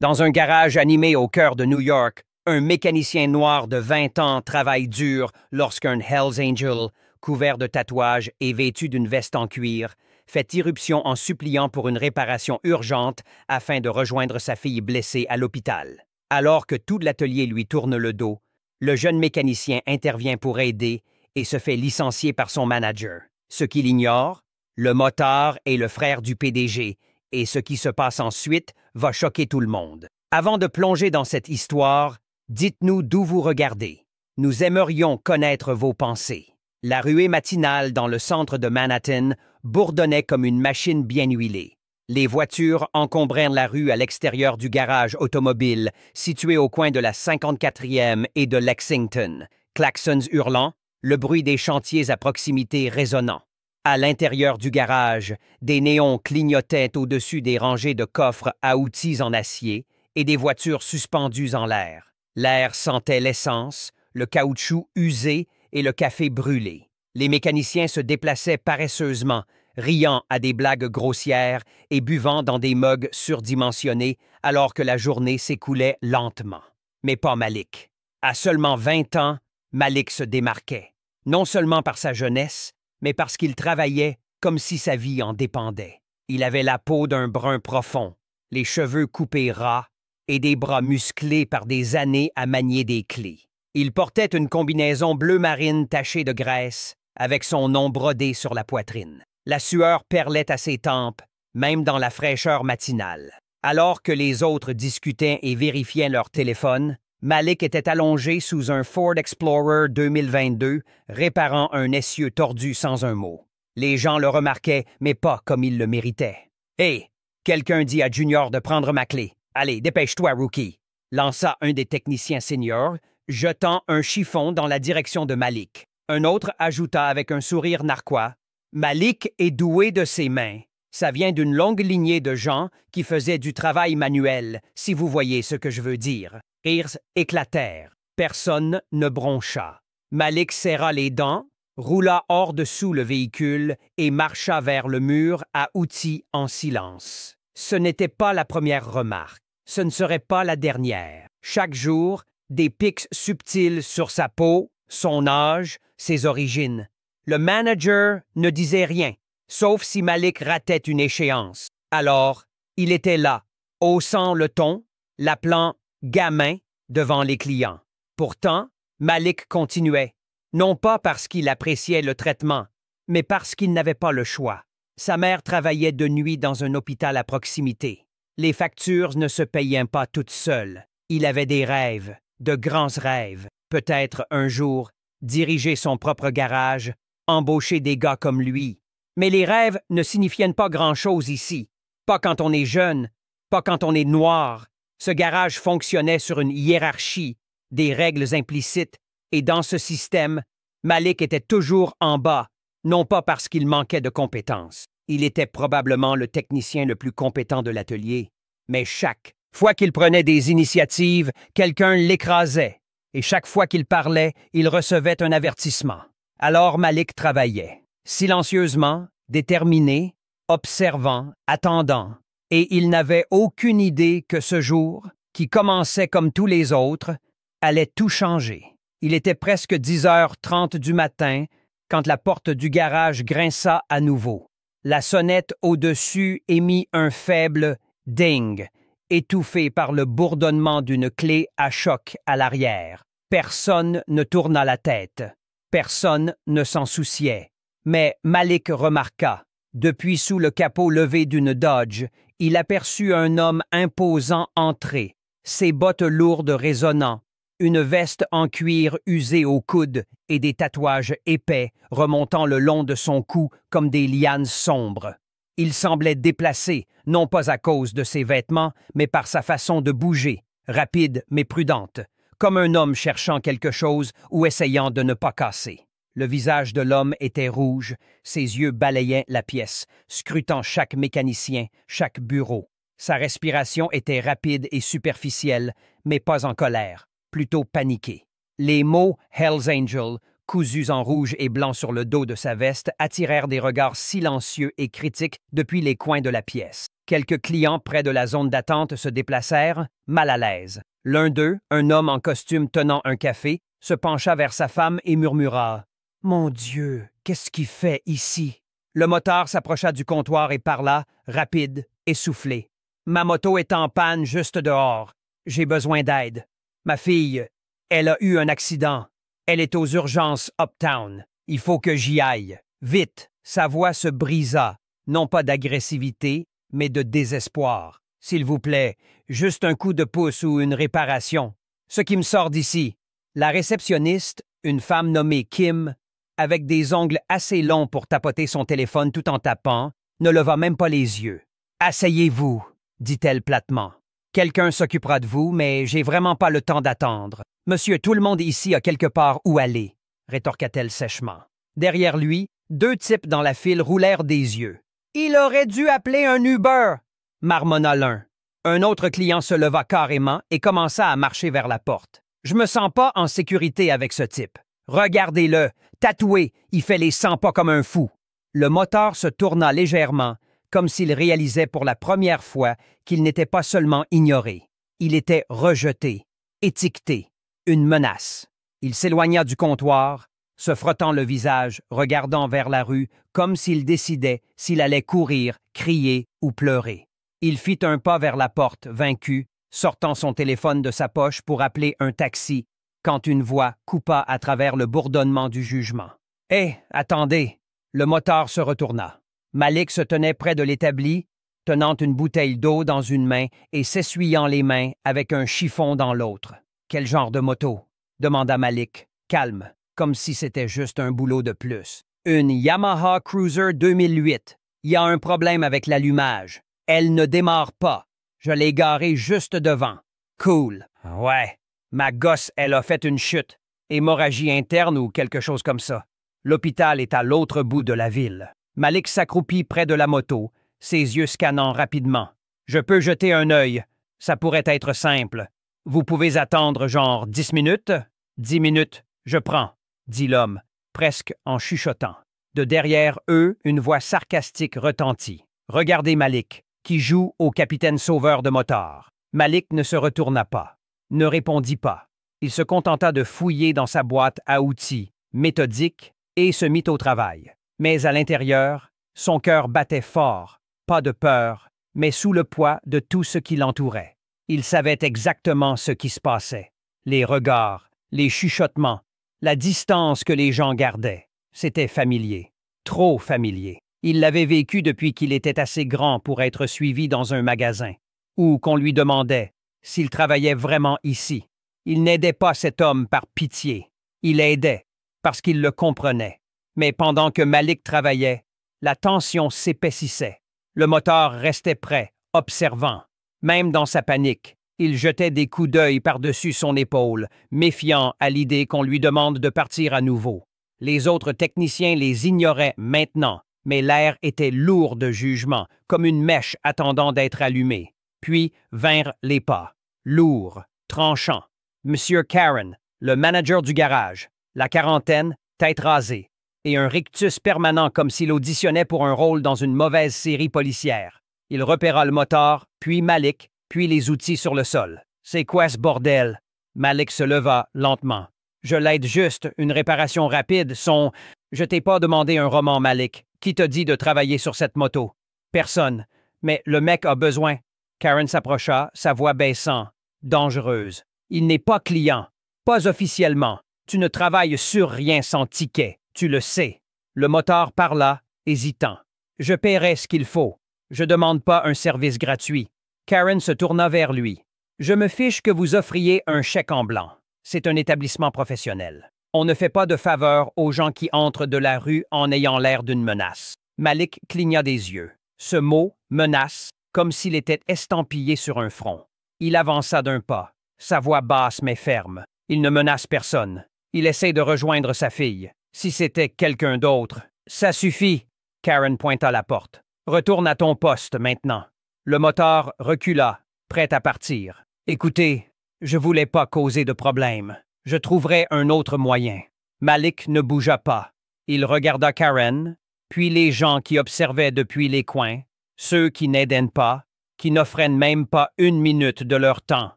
Dans un garage animé au cœur de New York, un mécanicien noir de 20 ans travaille dur lorsqu'un Hells Angel, couvert de tatouages et vêtu d'une veste en cuir, fait irruption en suppliant pour une réparation urgente afin de rejoindre sa fille blessée à l'hôpital. Alors que tout l'atelier lui tourne le dos, le jeune mécanicien intervient pour aider et se fait licencier par son manager. Ce qu'il ignore, le motard est le frère du PDG, et ce qui se passe ensuite va choquer tout le monde. Avant de plonger dans cette histoire, dites-nous d'où vous regardez. Nous aimerions connaître vos pensées. La ruée matinale dans le centre de Manhattan bourdonnait comme une machine bien huilée. Les voitures encombraient la rue à l'extérieur du garage automobile situé au coin de la 54e et de Lexington. Klaxons hurlant, le bruit des chantiers à proximité résonnant. À l'intérieur du garage, des néons clignotaient au-dessus des rangées de coffres à outils en acier et des voitures suspendues en l'air. L'air sentait l'essence, le caoutchouc usé et le café brûlé. Les mécaniciens se déplaçaient paresseusement, riant à des blagues grossières et buvant dans des mugs surdimensionnés alors que la journée s'écoulait lentement. Mais pas Malik. À seulement 20 ans, Malik se démarquait, non seulement par sa jeunesse, mais parce qu'il travaillait comme si sa vie en dépendait. Il avait la peau d'un brun profond, les cheveux coupés ras et des bras musclés par des années à manier des clés. Il portait une combinaison bleu marine tachée de graisse, avec son nom brodé sur la poitrine. La sueur perlait à ses tempes, même dans la fraîcheur matinale. Alors que les autres discutaient et vérifiaient leur téléphone, Malik était allongé sous un Ford Explorer 2022, réparant un essieu tordu sans un mot. Les gens le remarquaient, mais pas comme il le méritait. « Hé, quelqu'un dit à Junior de prendre ma clé. Allez, dépêche-toi, rookie !» lança un des techniciens seniors, jetant un chiffon dans la direction de Malik. Un autre ajouta avec un sourire narquois, « Malik est doué de ses mains. Ça vient d'une longue lignée de gens qui faisaient du travail manuel, si vous voyez ce que je veux dire. » Rires éclatèrent. Personne ne broncha. Malik serra les dents, roula hors-dessous le véhicule et marcha vers le mur à outils en silence. Ce n'était pas la première remarque. Ce ne serait pas la dernière. Chaque jour, des pics subtils sur sa peau, son âge, ses origines. Le manager ne disait rien, sauf si Malik ratait une échéance. Alors, il était là, haussant le ton, l'appelant gamin devant les clients. Pourtant, Malik continuait, non pas parce qu'il appréciait le traitement, mais parce qu'il n'avait pas le choix. Sa mère travaillait de nuit dans un hôpital à proximité. Les factures ne se payaient pas toutes seules. Il avait des rêves, de grands rêves. Peut-être un jour, diriger son propre garage, embaucher des gars comme lui. Mais les rêves ne signifient pas grand-chose ici. Pas quand on est jeune, pas quand on est noir. Ce garage fonctionnait sur une hiérarchie, des règles implicites, et dans ce système, Malik était toujours en bas, non pas parce qu'il manquait de compétences. Il était probablement le technicien le plus compétent de l'atelier, mais chaque fois qu'il prenait des initiatives, quelqu'un l'écrasait, et chaque fois qu'il parlait, il recevait un avertissement. Alors Malik travaillait, silencieusement, déterminé, observant, attendant. Et il n'avait aucune idée que ce jour, qui commençait comme tous les autres, allait tout changer. Il était presque 10h30 du matin quand la porte du garage grinça à nouveau. La sonnette au-dessus émit un faible « ding », étouffé par le bourdonnement d'une clé à choc à l'arrière. Personne ne tourna la tête. Personne ne s'en souciait. Mais Malik remarqua, depuis sous le capot levé d'une Dodge, il aperçut un homme imposant entrer, ses bottes lourdes résonnant, une veste en cuir usée au coude et des tatouages épais remontant le long de son cou comme des lianes sombres. Il semblait déplacé, non pas à cause de ses vêtements, mais par sa façon de bouger, rapide mais prudente, comme un homme cherchant quelque chose ou essayant de ne pas casser. Le visage de l'homme était rouge, ses yeux balayaient la pièce, scrutant chaque mécanicien, chaque bureau. Sa respiration était rapide et superficielle, mais pas en colère, plutôt paniquée. Les mots « Hells Angel » cousus en rouge et blanc sur le dos de sa veste, attirèrent des regards silencieux et critiques depuis les coins de la pièce. Quelques clients près de la zone d'attente se déplacèrent, mal à l'aise. L'un d'eux, un homme en costume tenant un café, se pencha vers sa femme et murmura « Mon Dieu, qu'est-ce qu'il fait ici? » Le motard s'approcha du comptoir et parla, rapide, essoufflé. « Ma moto est en panne juste dehors. J'ai besoin d'aide. Ma fille, elle a eu un accident. Elle est aux urgences uptown. Il faut que j'y aille. Vite! » Sa voix se brisa, non pas d'agressivité, mais de désespoir. « S'il vous plaît, juste un coup de pouce ou une réparation. Ce qui me sort d'ici. » La réceptionniste, une femme nommée Kim, avec des ongles assez longs pour tapoter son téléphone tout en tapant, ne leva même pas les yeux. « Asseyez-vous, » dit-elle platement. « Quelqu'un s'occupera de vous, mais j'ai vraiment pas le temps d'attendre. Monsieur, tout le monde ici a quelque part où aller, » rétorqua-t-elle sèchement. Derrière lui, deux types dans la file roulèrent des yeux. « Il aurait dû appeler un Uber !» marmonna l'un. Un autre client se leva carrément et commença à marcher vers la porte. « Je me sens pas en sécurité avec ce type. Regardez-le, tatoué, il fait les 100 pas comme un fou. » Le motard se tourna légèrement, comme s'il réalisait pour la première fois qu'il n'était pas seulement ignoré. Il était rejeté, étiqueté, une menace. Il s'éloigna du comptoir, se frottant le visage, regardant vers la rue, comme s'il décidait s'il allait courir, crier ou pleurer. Il fit un pas vers la porte, vaincu, sortant son téléphone de sa poche pour appeler un taxi, quand une voix coupa à travers le bourdonnement du jugement. « Hé, attendez! » Le motard se retourna. Malik se tenait près de l'établi, tenant une bouteille d'eau dans une main et s'essuyant les mains avec un chiffon dans l'autre. « Quel genre de moto? » demanda Malik, calme, comme si c'était juste un boulot de plus. « Une Yamaha Cruiser 2008. Il y a un problème avec l'allumage. Elle ne démarre pas. Je l'ai garée juste devant. Cool. Ouais. Ma gosse, elle a fait une chute. Hémorragie interne ou quelque chose comme ça. L'hôpital est à l'autre bout de la ville. » Malik s'accroupit près de la moto, ses yeux scannant rapidement. « Je peux jeter un œil. Ça pourrait être simple. Vous pouvez attendre genre 10 minutes? 10 minutes, je prends, » dit l'homme, presque en chuchotant. De derrière eux, une voix sarcastique retentit. « Regardez Malik, qui joue au capitaine sauveur de motard. » Malik ne se retourna pas, ne répondit pas. Il se contenta de fouiller dans sa boîte à outils, méthodique, et se mit au travail. Mais à l'intérieur, son cœur battait fort, pas de peur, mais sous le poids de tout ce qui l'entourait. Il savait exactement ce qui se passait. Les regards, les chuchotements, la distance que les gens gardaient. C'était familier, trop familier. Il l'avait vécu depuis qu'il était assez grand pour être suivi dans un magasin, ou qu'on lui demandait s'il travaillait vraiment ici. Il n'aidait pas cet homme par pitié. Il aidait parce qu'il le comprenait. Mais pendant que Malik travaillait, la tension s'épaississait. Le moteur restait prêt, observant. Même dans sa panique, il jetait des coups d'œil par-dessus son épaule, méfiant à l'idée qu'on lui demande de partir à nouveau. Les autres techniciens les ignoraient maintenant, mais l'air était lourd de jugement, comme une mèche attendant d'être allumée. Puis vinrent les pas, lourds, tranchants. Monsieur Karen, le manager du garage, la quarantaine, tête rasée, et un rictus permanent comme s'il auditionnait pour un rôle dans une mauvaise série policière. Il repéra le moteur, puis Malik, puis les outils sur le sol. « C'est quoi ce bordel? » Malik se leva lentement. « Je l'aide juste, une réparation rapide, son... » « Je t'ai pas demandé un roman, Malik. Qui t'a dit de travailler sur cette moto? »« Personne. Mais le mec a besoin. » Karen s'approcha, sa voix baissant, dangereuse. « Il n'est pas client. Pas officiellement. Tu ne travailles sur rien sans ticket. Tu le sais. » Le motard parla, hésitant. « Je paierai ce qu'il faut. Je demande pas un service gratuit. » Karen se tourna vers lui. « Je me fiche que vous offriez un chèque en blanc. C'est un établissement professionnel. On ne fait pas de faveur aux gens qui entrent de la rue en ayant l'air d'une menace. » Malik cligna des yeux. Ce mot, menace, comme s'il était estampillé sur un front. Il avança d'un pas, sa voix basse mais ferme. Il ne menace personne. Il essaie de rejoindre sa fille. Si c'était quelqu'un d'autre, ça suffit. Karen pointa la porte. Retourne à ton poste maintenant. Le motard recula, prêt à partir. Écoutez, je voulais pas causer de problème. Je trouverai un autre moyen. Malik ne bougea pas. Il regarda Karen, puis les gens qui observaient depuis les coins, ceux qui n'aidaient pas, qui n'offraient même pas une minute de leur temps.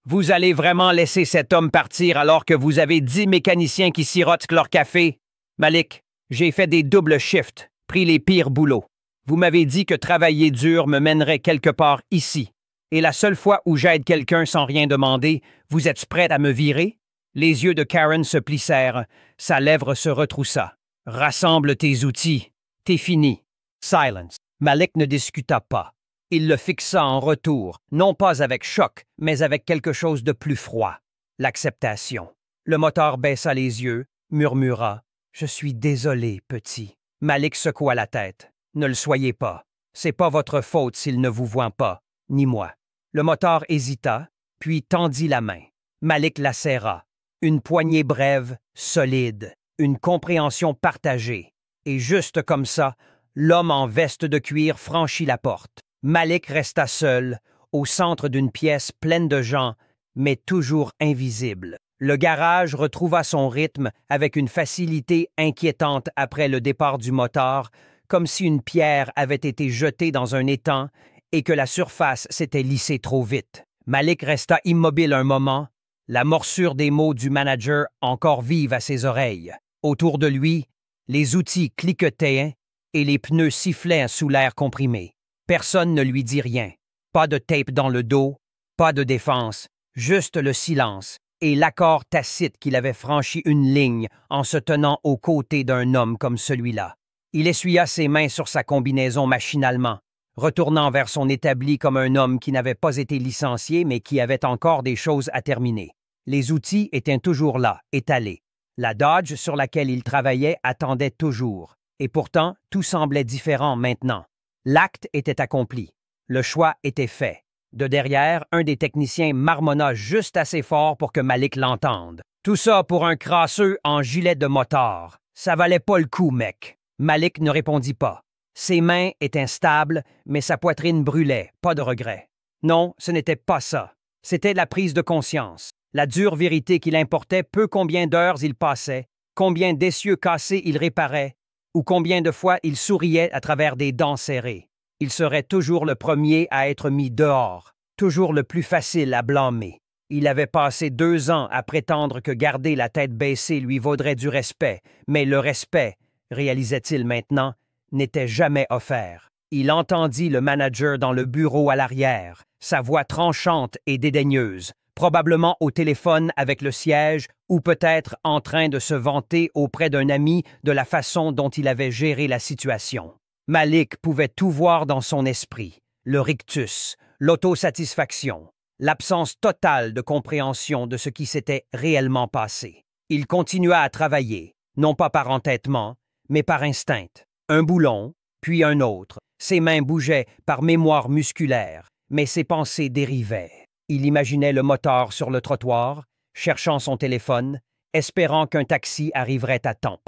Vous allez vraiment laisser cet homme partir alors que vous avez 10 mécaniciens qui sirotent leur café? Malik, j'ai fait des doubles shifts, pris les pires boulots. Vous m'avez dit que travailler dur me mènerait quelque part ici. Et la seule fois où j'aide quelqu'un sans rien demander, vous êtes prête à me virer? Les yeux de Karen se plissèrent, sa lèvre se retroussa. Rassemble tes outils. T'es fini. Silence. Malik ne discuta pas. Il le fixa en retour, non pas avec choc, mais avec quelque chose de plus froid. L'acceptation. Le moteur baissa les yeux, murmura « Je suis désolé, petit. » Malik secoua la tête. « Ne le soyez pas. C'est pas votre faute s'il ne vous voit pas, ni moi. » Le moteur hésita, puis tendit la main. Malik la serra. Une poignée brève, solide, une compréhension partagée. Et juste comme ça, l'homme en veste de cuir franchit la porte. Malik resta seul, au centre d'une pièce pleine de gens, mais toujours invisible. Le garage retrouva son rythme avec une facilité inquiétante après le départ du moteur, comme si une pierre avait été jetée dans un étang et que la surface s'était lissée trop vite. Malik resta immobile un moment, la morsure des mots du manager encore vive à ses oreilles. Autour de lui, les outils cliquetaient et les pneus sifflaient sous l'air comprimé. Personne ne lui dit rien. Pas de tape dans le dos, pas de défense, juste le silence et l'accord tacite qu'il avait franchi une ligne en se tenant aux côtés d'un homme comme celui-là. Il essuya ses mains sur sa combinaison machinalement, retournant vers son établi comme un homme qui n'avait pas été licencié mais qui avait encore des choses à terminer. Les outils étaient toujours là, étalés. La Dodge sur laquelle il travaillait attendait toujours. Et pourtant, tout semblait différent maintenant. L'acte était accompli. Le choix était fait. De derrière, un des techniciens marmonna juste assez fort pour que Malik l'entende. Tout ça pour un crasseux en gilet de motard. Ça valait pas le coup, mec. Malik ne répondit pas. Ses mains étaient instables, mais sa poitrine brûlait, pas de regret. Non, ce n'était pas ça. C'était la prise de conscience. La dure vérité qu'il importait peu combien d'heures il passait, combien d'essieux cassés il réparait, ou combien de fois il souriait à travers des dents serrées. Il serait toujours le premier à être mis dehors, toujours le plus facile à blâmer. Il avait passé 2 ans à prétendre que garder la tête baissée lui vaudrait du respect, mais le respect, réalisait-il maintenant, n'était jamais offert. Il entendit le manager dans le bureau à l'arrière, sa voix tranchante et dédaigneuse, probablement au téléphone avec le siège ou peut-être en train de se vanter auprès d'un ami de la façon dont il avait géré la situation. Malik pouvait tout voir dans son esprit, le rictus, l'autosatisfaction, l'absence totale de compréhension de ce qui s'était réellement passé. Il continua à travailler, non pas par entêtement, mais par instinct. Un boulon, puis un autre. Ses mains bougeaient par mémoire musculaire, mais ses pensées dérivaient. Il imaginait le moteur sur le trottoir, cherchant son téléphone, espérant qu'un taxi arriverait à temps.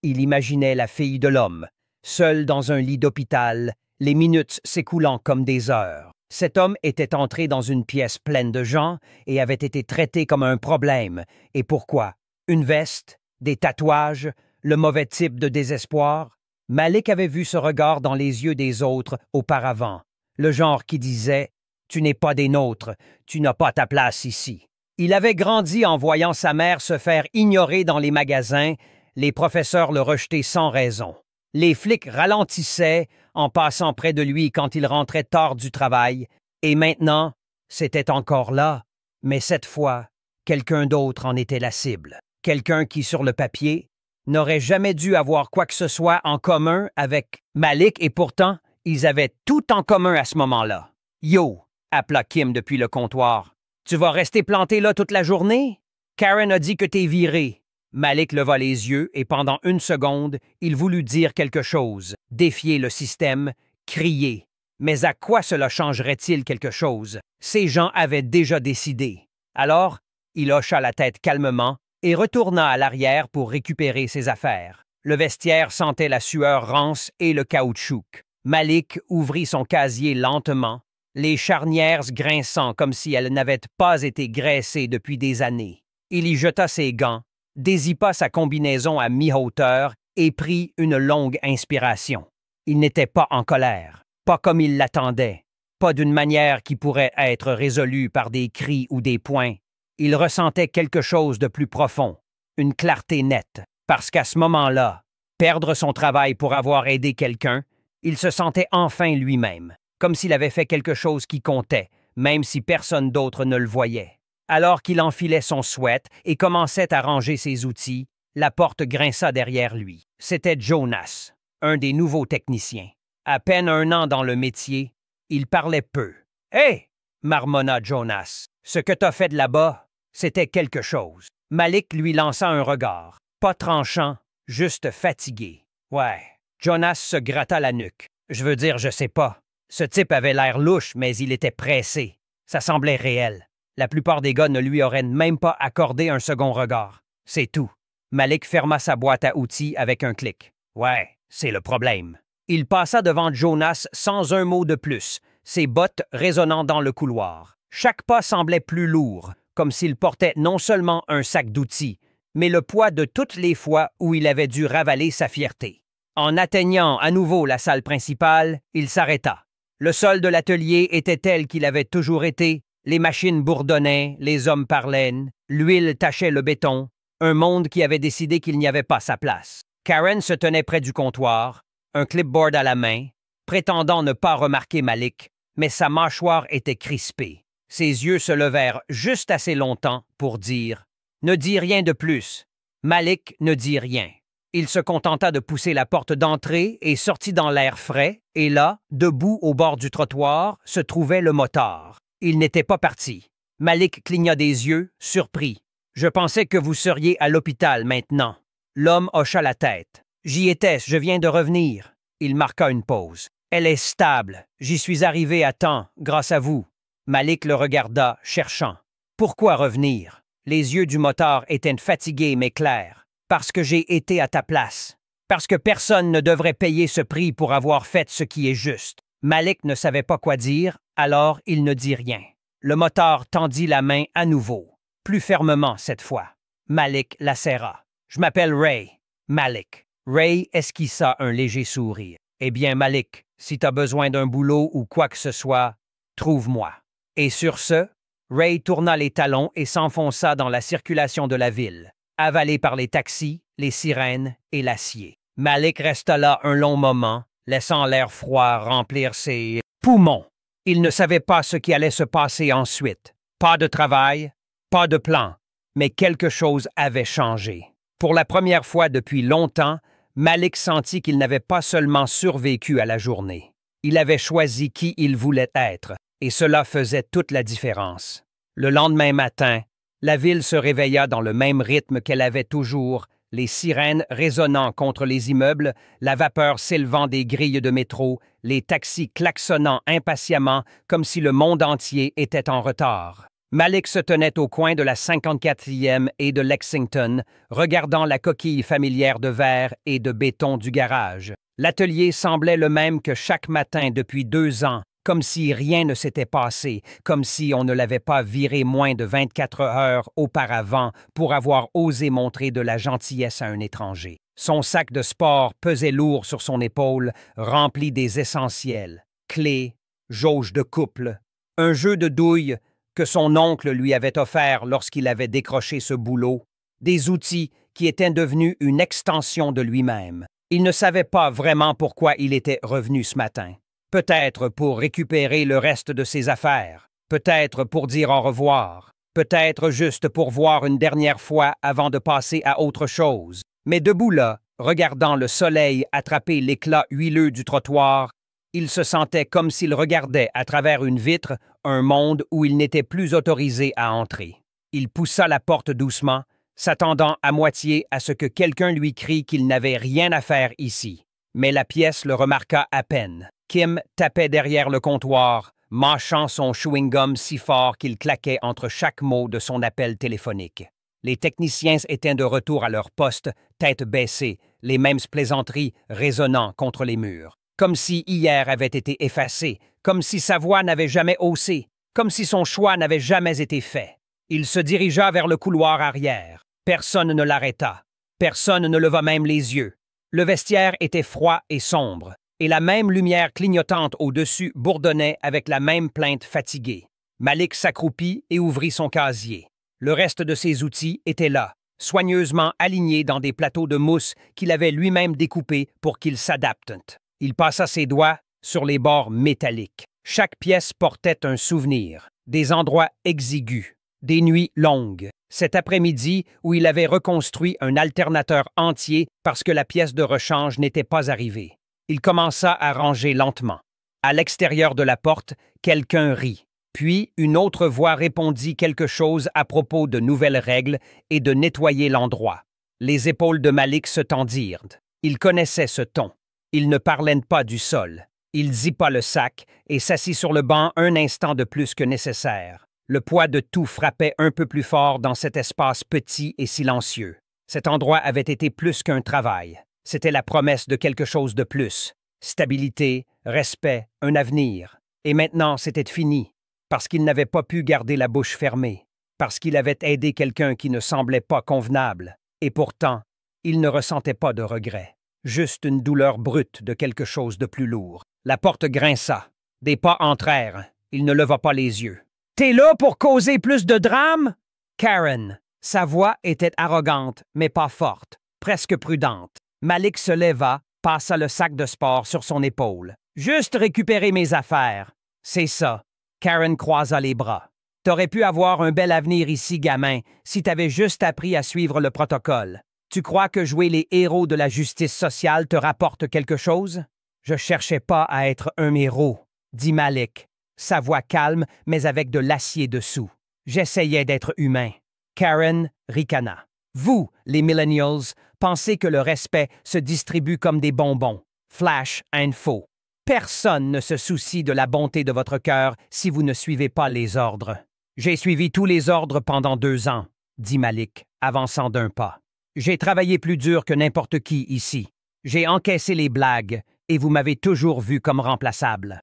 Il imaginait la fille de l'homme, seule dans un lit d'hôpital, les minutes s'écoulant comme des heures. Cet homme était entré dans une pièce pleine de gens et avait été traité comme un problème. Et pourquoi? Une veste, des tatouages, le mauvais type de désespoir? Malik avait vu ce regard dans les yeux des autres auparavant, le genre qui disait « Tu n'es pas des nôtres, tu n'as pas ta place ici ». Il avait grandi en voyant sa mère se faire ignorer dans les magasins, les professeurs le rejetaient sans raison. Les flics ralentissaient en passant près de lui quand il rentrait tard du travail, et maintenant, c'était encore là, mais cette fois, quelqu'un d'autre en était la cible. Quelqu'un qui, sur le papier, n'aurait jamais dû avoir quoi que ce soit en commun avec Malik, et pourtant, ils avaient tout en commun à ce moment-là. « Yo !» appela Kim depuis le comptoir. « Tu vas rester planté là toute la journée? Karen a dit que t'es viré. » Malik leva les yeux et pendant 1 seconde, il voulut dire quelque chose, défier le système, crier. Mais à quoi cela changerait-il quelque chose? Ces gens avaient déjà décidé. Alors, il hocha la tête calmement et retourna à l'arrière pour récupérer ses affaires. Le vestiaire sentait la sueur rance et le caoutchouc. Malik ouvrit son casier lentement, les charnières grinçant comme si elles n'avaient pas été graissées depuis des années. Il y jeta ses gants, dézippa sa combinaison à mi-hauteur et prit une longue inspiration. Il n'était pas en colère, pas comme il l'attendait, pas d'une manière qui pourrait être résolue par des cris ou des poings. Il ressentait quelque chose de plus profond, une clarté nette, parce qu'à ce moment-là, perdre son travail pour avoir aidé quelqu'un, il se sentait enfin lui-même, comme s'il avait fait quelque chose qui comptait, même si personne d'autre ne le voyait. Alors qu'il enfilait son sweat et commençait à ranger ses outils, la porte grinça derrière lui. C'était Jonas, un des nouveaux techniciens. À peine 1 an dans le métier, il parlait peu. « Hé! » marmonna Jonas. « Ce que t'as fait de là-bas, c'était quelque chose. » Malik lui lança un regard, pas tranchant, juste fatigué. « Ouais. » Jonas se gratta la nuque. « Je veux dire, je sais pas. Ce type avait l'air louche, mais il était pressé. Ça semblait réel. La plupart des gars ne lui auraient même pas accordé un second regard. C'est tout. » Malik ferma sa boîte à outils avec un clic. « Ouais, c'est le problème. » Il passa devant Jonas sans un mot de plus, ses bottes résonnant dans le couloir. Chaque pas semblait plus lourd, comme s'il portait non seulement un sac d'outils, mais le poids de toutes les fois où il avait dû ravaler sa fierté. En atteignant à nouveau la salle principale, il s'arrêta. Le sol de l'atelier était tel qu'il avait toujours été, les machines bourdonnaient, les hommes parlaient, l'huile tachait le béton, un monde qui avait décidé qu'il n'y avait pas sa place. Karen se tenait près du comptoir, un clipboard à la main, prétendant ne pas remarquer Malik, mais sa mâchoire était crispée. Ses yeux se levèrent juste assez longtemps pour dire « Ne dis rien de plus ». Malik ne dit rien. Il se contenta de pousser la porte d'entrée et sortit dans l'air frais, et là, debout au bord du trottoir, se trouvait le motard. Il n'était pas parti. Malik cligna des yeux, surpris. « Je pensais que vous seriez à l'hôpital maintenant. » L'homme hocha la tête. « J'y étais, je viens de revenir. » Il marqua une pause. « Elle est stable. J'y suis arrivé à temps, grâce à vous. » Malik le regarda, cherchant. « Pourquoi revenir? » Les yeux du motard étaient fatigués mais clairs. « Parce que j'ai été à ta place. Parce que personne ne devrait payer ce prix pour avoir fait ce qui est juste. » Malik ne savait pas quoi dire, alors il ne dit rien. Le motard tendit la main à nouveau, plus fermement cette fois. Malik la serra. « Je m'appelle Ray. » Malik. Ray esquissa un léger sourire. « Eh bien, Malik, si t'as besoin d'un boulot ou quoi que ce soit, trouve-moi. » Et sur ce, Ray tourna les talons et s'enfonça dans la circulation de la ville, avalé par les taxis, les sirènes et l'acier. Malik resta là un long moment, laissant l'air froid remplir ses poumons. Il ne savait pas ce qui allait se passer ensuite. Pas de travail, pas de plan, mais quelque chose avait changé. Pour la première fois depuis longtemps, Malik sentit qu'il n'avait pas seulement survécu à la journée. Il avait choisi qui il voulait être, et cela faisait toute la différence. Le lendemain matin, la ville se réveilla dans le même rythme qu'elle avait toujours, les sirènes résonnant contre les immeubles, la vapeur s'élevant des grilles de métro, les taxis klaxonnant impatiemment comme si le monde entier était en retard. Malik se tenait au coin de la 54e et de Lexington, regardant la coquille familière de verre et de béton du garage. L'atelier semblait le même que chaque matin depuis 2 ans, comme si rien ne s'était passé, comme si on ne l'avait pas viré moins de 24 heures auparavant pour avoir osé montrer de la gentillesse à un étranger. Son sac de sport pesait lourd sur son épaule, rempli des essentiels, clés, jauge de couple, un jeu de douilles que son oncle lui avait offert lorsqu'il avait décroché ce boulot, des outils qui étaient devenus une extension de lui-même. Il ne savait pas vraiment pourquoi il était revenu ce matin. Peut-être pour récupérer le reste de ses affaires, peut-être pour dire au revoir, peut-être juste pour voir une dernière fois avant de passer à autre chose. Mais debout là, regardant le soleil attraper l'éclat huileux du trottoir, il se sentait comme s'il regardait à travers une vitre un monde où il n'était plus autorisé à entrer. Il poussa la porte doucement, s'attendant à moitié à ce que quelqu'un lui crie qu'il n'avait rien à faire ici. Mais la pièce le remarqua à peine. Kim tapait derrière le comptoir, mâchant son chewing-gum si fort qu'il claquait entre chaque mot de son appel téléphonique. Les techniciens étaient de retour à leur poste, tête baissée, les mêmes plaisanteries résonnant contre les murs. Comme si hier avait été effacé, comme si sa voix n'avait jamais haussé, comme si son choix n'avait jamais été fait. Il se dirigea vers le couloir arrière. Personne ne l'arrêta. Personne ne leva même les yeux. Le vestiaire était froid et sombre, et la même lumière clignotante au-dessus bourdonnait avec la même plainte fatiguée. Malik s'accroupit et ouvrit son casier. Le reste de ses outils était là, soigneusement alignés dans des plateaux de mousse qu'il avait lui-même découpés pour qu'ils s'adaptent. Il passa ses doigts sur les bords métalliques. Chaque pièce portait un souvenir, des endroits exigus, des nuits longues. Cet après-midi où il avait reconstruit un alternateur entier parce que la pièce de rechange n'était pas arrivée. Il commença à ranger lentement. À l'extérieur de la porte, quelqu'un rit. Puis une autre voix répondit quelque chose à propos de nouvelles règles et de nettoyer l'endroit. Les épaules de Malik se tendirent. Il connaissait ce ton. Il ne parlait pas du sol. Il zippa le sac et s'assit sur le banc un instant de plus que nécessaire. Le poids de tout frappait un peu plus fort dans cet espace petit et silencieux. Cet endroit avait été plus qu'un travail. C'était la promesse de quelque chose de plus. Stabilité, respect, un avenir. Et maintenant, c'était fini. Parce qu'il n'avait pas pu garder la bouche fermée. Parce qu'il avait aidé quelqu'un qui ne semblait pas convenable. Et pourtant, il ne ressentait pas de regret. Juste une douleur brute de quelque chose de plus lourd. La porte grinça. Des pas entrèrent. Il ne leva pas les yeux. « T'es là pour causer plus de drame? » Karen. Sa voix était arrogante, mais pas forte, presque prudente. Malik se leva, passa le sac de sport sur son épaule. « Juste récupérer mes affaires. » « C'est ça. » Karen croisa les bras. « T'aurais pu avoir un bel avenir ici, gamin, si t'avais juste appris à suivre le protocole. Tu crois que jouer les héros de la justice sociale te rapporte quelque chose? » « Je cherchais pas à être un héros, » dit Malik, sa voix calme mais avec de l'acier dessous. « J'essayais d'être humain. » Karen ricana. « Vous, les millennials, pensez que le respect se distribue comme des bonbons. Flash info. Personne ne se soucie de la bonté de votre cœur si vous ne suivez pas les ordres. »« J'ai suivi tous les ordres pendant 2 ans, » dit Malik, avançant d'un pas. « J'ai travaillé plus dur que n'importe qui ici. J'ai encaissé les blagues, et vous m'avez toujours vu comme remplaçable. »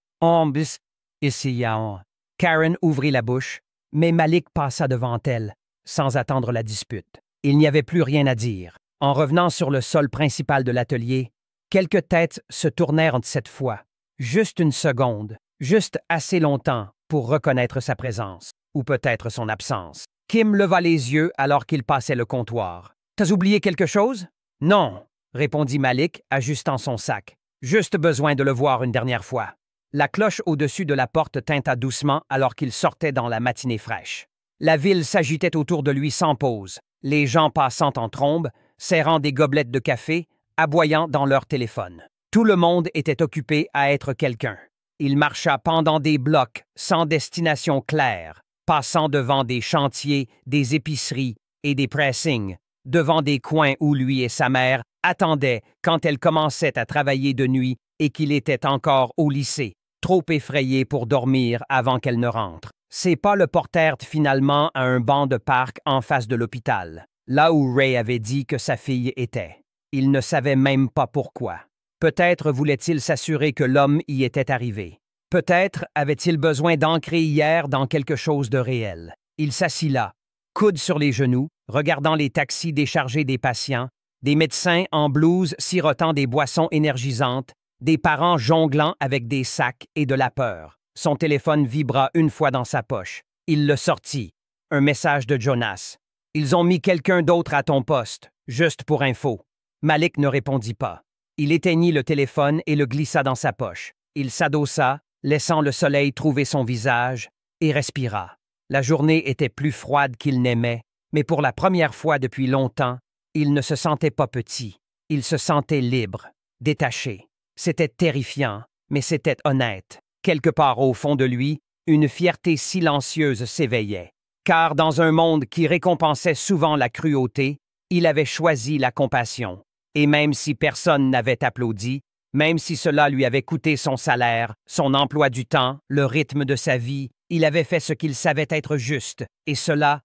Karen ouvrit la bouche, mais Malik passa devant elle, sans attendre la dispute. Il n'y avait plus rien à dire. En revenant sur le sol principal de l'atelier, quelques têtes se tournèrent cette fois. Juste une seconde, juste assez longtemps pour reconnaître sa présence, ou peut-être son absence. Kim leva les yeux alors qu'il passait le comptoir. « T'as oublié quelque chose? »« Non, » répondit Malik, ajustant son sac. « Juste besoin de le voir une dernière fois. » La cloche au-dessus de la porte tinta doucement alors qu'il sortait dans la matinée fraîche. La ville s'agitait autour de lui sans pause, les gens passant en trombe, serrant des gobelettes de café, aboyant dans leur téléphone. Tout le monde était occupé à être quelqu'un. Il marcha pendant des blocs, sans destination claire, passant devant des chantiers, des épiceries et des pressings, devant des coins où lui et sa mère attendaient quand elle commençait à travailler de nuit et qu'il était encore au lycée, trop effrayé pour dormir avant qu'elle ne rentre. Ses pas le portèrent finalement à un banc de parc en face de l'hôpital, là où Ray avait dit que sa fille était. Il ne savait même pas pourquoi. Peut-être voulait-il s'assurer que l'homme y était arrivé. Peut-être avait-il besoin d'ancrer hier dans quelque chose de réel. Il s'assit là, coude sur les genoux, regardant les taxis décharger des patients, des médecins en blouse sirotant des boissons énergisantes, des parents jonglant avec des sacs et de la peur. Son téléphone vibra une fois dans sa poche. Il le sortit. Un message de Jonas. « Ils ont mis quelqu'un d'autre à ton poste, juste pour info. » Malik ne répondit pas. Il éteignit le téléphone et le glissa dans sa poche. Il s'adossa, laissant le soleil trouver son visage, et respira. La journée était plus froide qu'il n'aimait, mais pour la première fois depuis longtemps, il ne se sentait pas petit. Il se sentait libre, détaché. C'était terrifiant, mais c'était honnête. Quelque part au fond de lui, une fierté silencieuse s'éveillait. Car dans un monde qui récompensait souvent la cruauté, il avait choisi la compassion. Et même si personne n'avait applaudi, même si cela lui avait coûté son salaire, son emploi du temps, le rythme de sa vie, il avait fait ce qu'il savait être juste. Et cela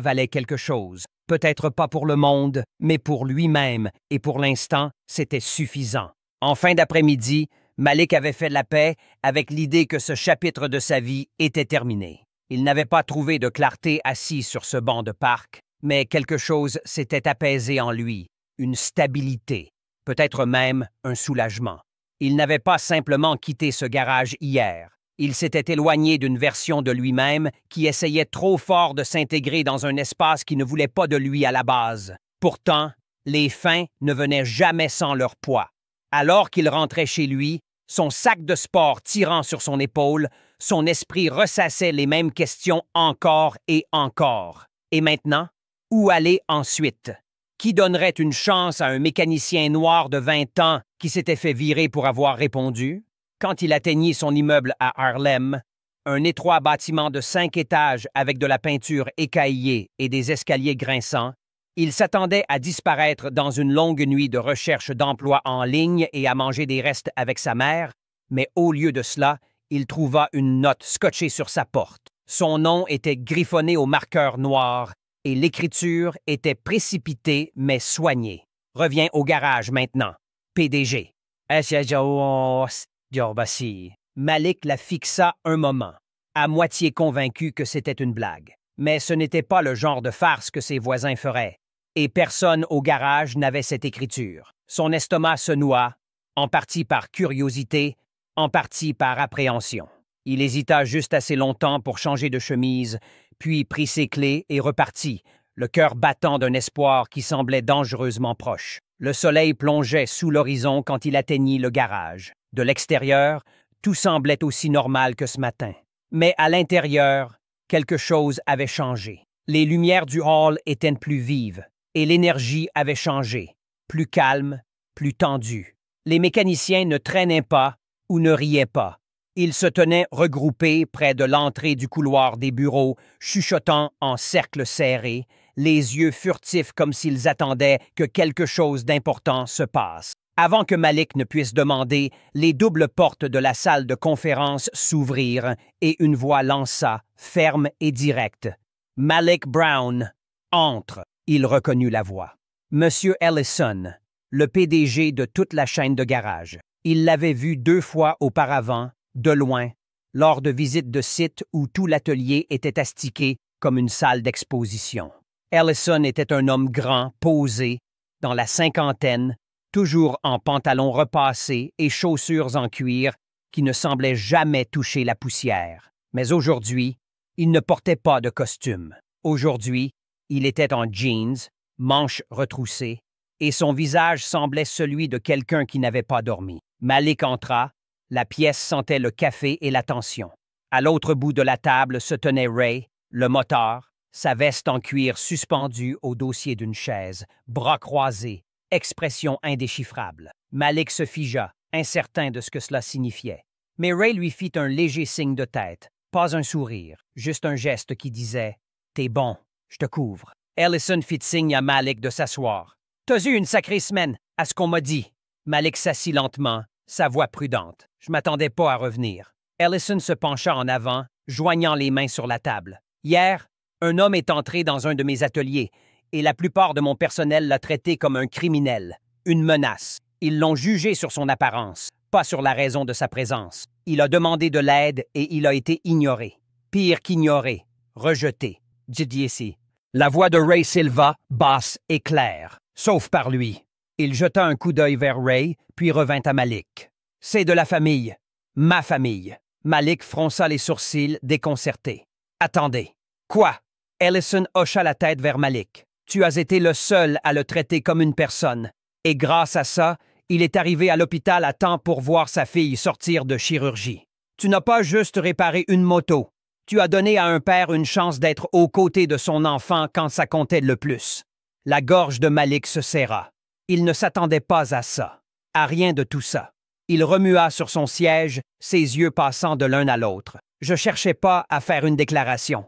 valait quelque chose. Peut-être pas pour le monde, mais pour lui-même, et pour l'instant, c'était suffisant. En fin d'après-midi, Malik avait fait la paix avec l'idée que ce chapitre de sa vie était terminé. Il n'avait pas trouvé de clarté assis sur ce banc de parc, Mais quelque chose s'était apaisé en lui, une stabilité, peut-être même un soulagement. Il n'avait pas simplement quitté ce garage hier. Il s'était éloigné d'une version de lui-même qui essayait trop fort de s'intégrer dans un espace qui ne voulait pas de lui à la base. Pourtant, les fins ne venaient jamais sans leur poids. Alors qu'il rentrait chez lui, son sac de sport tirant sur son épaule, son esprit ressassait les mêmes questions encore et encore. Et maintenant, où aller ensuite? Qui donnerait une chance à un mécanicien noir de 20 ans qui s'était fait virer pour avoir répondu? Quand il atteignit son immeuble à Harlem, un étroit bâtiment de 5 étages avec de la peinture écaillée et des escaliers grinçants, il s'attendait à disparaître dans une longue nuit de recherche d'emploi en ligne et à manger des restes avec sa mère, mais au lieu de cela, il trouva une note scotchée sur sa porte. Son nom était griffonné au marqueur noir et l'écriture était précipitée mais soignée. Reviens au garage maintenant. PDG. Malik la fixa un moment, à moitié convaincu que c'était une blague. Mais ce n'était pas le genre de farce que ses voisins feraient. Et personne au garage n'avait cette écriture. Son estomac se noua, en partie par curiosité, en partie par appréhension. Il hésita juste assez longtemps pour changer de chemise, puis prit ses clés et repartit, le cœur battant d'un espoir qui semblait dangereusement proche. Le soleil plongeait sous l'horizon quand il atteignit le garage. De l'extérieur, tout semblait aussi normal que ce matin. Mais à l'intérieur, quelque chose avait changé. Les lumières du hall étaient plus vives, et l'énergie avait changé, plus calme, plus tendue. Les mécaniciens ne traînaient pas ou ne riaient pas. Ils se tenaient regroupés près de l'entrée du couloir des bureaux, chuchotant en cercle serré, les yeux furtifs comme s'ils attendaient que quelque chose d'important se passe. Avant que Malik ne puisse demander, les doubles portes de la salle de conférence s'ouvrirent et une voix lança, ferme et directe. « Malik Brown, entre !» Il reconnut la voix. Monsieur Ellison, le PDG de toute la chaîne de garage. Il l'avait vu 2 fois auparavant, de loin, lors de visites de sites où tout l'atelier était astiqué comme une salle d'exposition. Ellison était un homme grand, posé, dans la cinquantaine, toujours en pantalon repassé et chaussures en cuir qui ne semblaient jamais toucher la poussière. Mais aujourd'hui, il ne portait pas de costume. Aujourd'hui, il était en jeans, manches retroussées, et son visage semblait celui de quelqu'un qui n'avait pas dormi. Malik entra, la pièce sentait le café et l'attention. À l'autre bout de la table se tenait Ray, le motard, sa veste en cuir suspendue au dossier d'une chaise, bras croisés, expression indéchiffrable. Malik se figea, incertain de ce que cela signifiait. Mais Ray lui fit un léger signe de tête, pas un sourire, juste un geste qui disait « T'es bon, je te couvre ». Ellison fit signe à Malik de s'asseoir. « T'as eu une sacrée semaine, à ce qu'on m'a dit. » Malik s'assit lentement, sa voix prudente. « Je m'attendais pas à revenir. » Ellison se pencha en avant, joignant les mains sur la table. « Hier, un homme est entré dans un de mes ateliers, et la plupart de mon personnel l'a traité comme un criminel, une menace. Ils l'ont jugé sur son apparence, pas sur la raison de sa présence. Il a demandé de l'aide et il a été ignoré. Pire qu'ignoré, rejeté. Ici. La voix de Ray Silva, basse et claire. Sauf par lui. Il jeta un coup d'œil vers Ray, puis revint à Malik. « C'est de la famille. Ma famille. » Malik fronça les sourcils, déconcerté. « Attendez. Quoi? » Ellison hocha la tête vers Malik. « Tu as été le seul à le traiter comme une personne. Et grâce à ça, il est arrivé à l'hôpital à temps pour voir sa fille sortir de chirurgie. Tu n'as pas juste réparé une moto. Tu as donné à un père une chance d'être aux côtés de son enfant quand ça comptait le plus. » La gorge de Malik se serra. Il ne s'attendait pas à ça, à rien de tout ça. Il remua sur son siège, ses yeux passant de l'un à l'autre. « Je cherchais pas à faire une déclaration.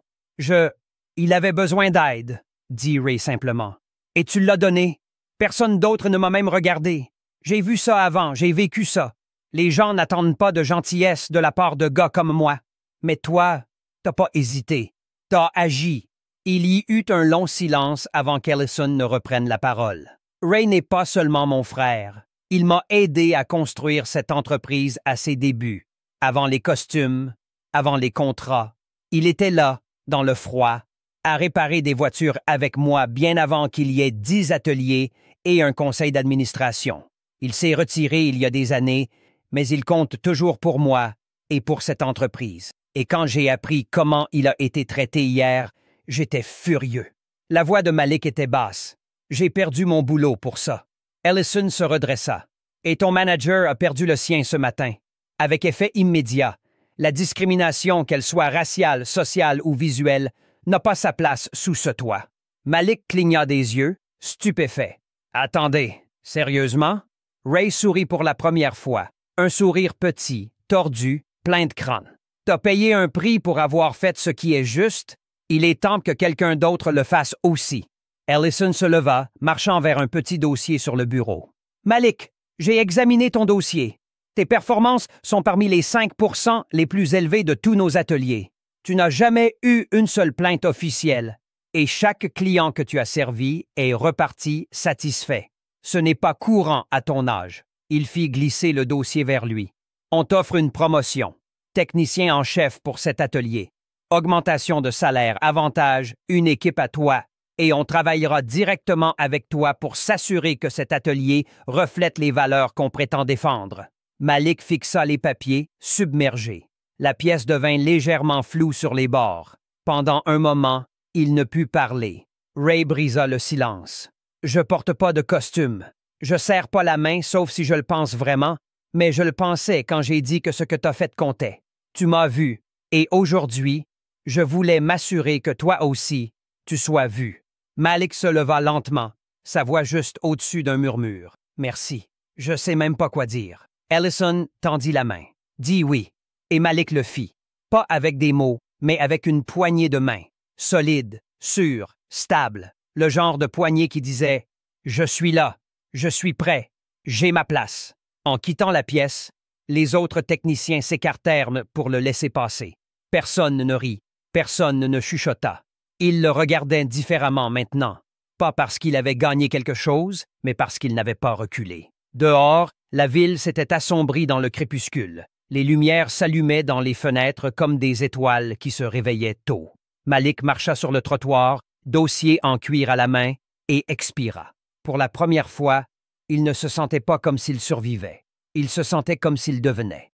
Il avait besoin d'aide, » dit Ray simplement. « Et tu l'as donné. Personne d'autre ne m'a même regardé. J'ai vu ça avant, j'ai vécu ça. Les gens n'attendent pas de gentillesse de la part de gars comme moi. Mais toi, t'as pas hésité. T'as agi. » Il y eut un long silence avant qu'Ellison ne reprenne la parole. « Ray n'est pas seulement mon frère. Il m'a aidé à construire cette entreprise à ses débuts, avant les costumes, avant les contrats. Il était là, dans le froid, à réparer des voitures avec moi bien avant qu'il y ait 10 ateliers et un conseil d'administration. Il s'est retiré il y a des années, mais il compte toujours pour moi et pour cette entreprise. Et quand j'ai appris comment il a été traité hier, j'étais furieux. La voix de Malik était basse. J'ai perdu mon boulot pour ça. Ellison se redressa. Et ton manager a perdu le sien ce matin. Avec effet immédiat, la discrimination, qu'elle soit raciale, sociale ou visuelle, n'a pas sa place sous ce toit. Malik cligna des yeux, stupéfait. Attendez, sérieusement? Ray sourit pour la première fois. Un sourire petit, tordu, plein de crâne. T'as payé un prix pour avoir fait ce qui est juste. Il est temps que quelqu'un d'autre le fasse aussi. Ellison se leva, marchant vers un petit dossier sur le bureau. Malik, j'ai examiné ton dossier. Tes performances sont parmi les 5% les plus élevés de tous nos ateliers. Tu n'as jamais eu une seule plainte officielle et chaque client que tu as servi est reparti satisfait. Ce n'est pas courant à ton âge. Il fit glisser le dossier vers lui. On t'offre une promotion. Technicien en chef pour cet atelier. Augmentation de salaire, avantage, une équipe à toi. Et on travaillera directement avec toi pour s'assurer que cet atelier reflète les valeurs qu'on prétend défendre. Malik fixa les papiers, submergé. La pièce devint légèrement floue sur les bords. Pendant un moment, il ne put parler. Ray brisa le silence. Je porte pas de costume. Je serre pas la main, sauf si je le pense vraiment, mais je le pensais quand j'ai dit que ce que t'as fait comptait. Tu m'as vu, et aujourd'hui, je voulais m'assurer que toi aussi, tu sois vu. Malik se leva lentement, sa voix juste au-dessus d'un murmure. Merci. Je sais même pas quoi dire. Ellison tendit la main. Dis oui. Et Malik le fit. Pas avec des mots, mais avec une poignée de main. Solide, sûre, stable. Le genre de poignée qui disait « Je suis là, je suis prêt, j'ai ma place ». En quittant la pièce, les autres techniciens s'écartèrent pour le laisser passer. Personne ne rit, personne ne chuchota. Ils le regardaient différemment maintenant, pas parce qu'il avait gagné quelque chose, mais parce qu'il n'avait pas reculé. Dehors, la ville s'était assombrie dans le crépuscule. Les lumières s'allumaient dans les fenêtres comme des étoiles qui se réveillaient tôt. Malik marcha sur le trottoir, dossier en cuir à la main, et expira. Pour la première fois, il ne se sentait pas comme s'il survivait. Il se sentait comme s'il devenait.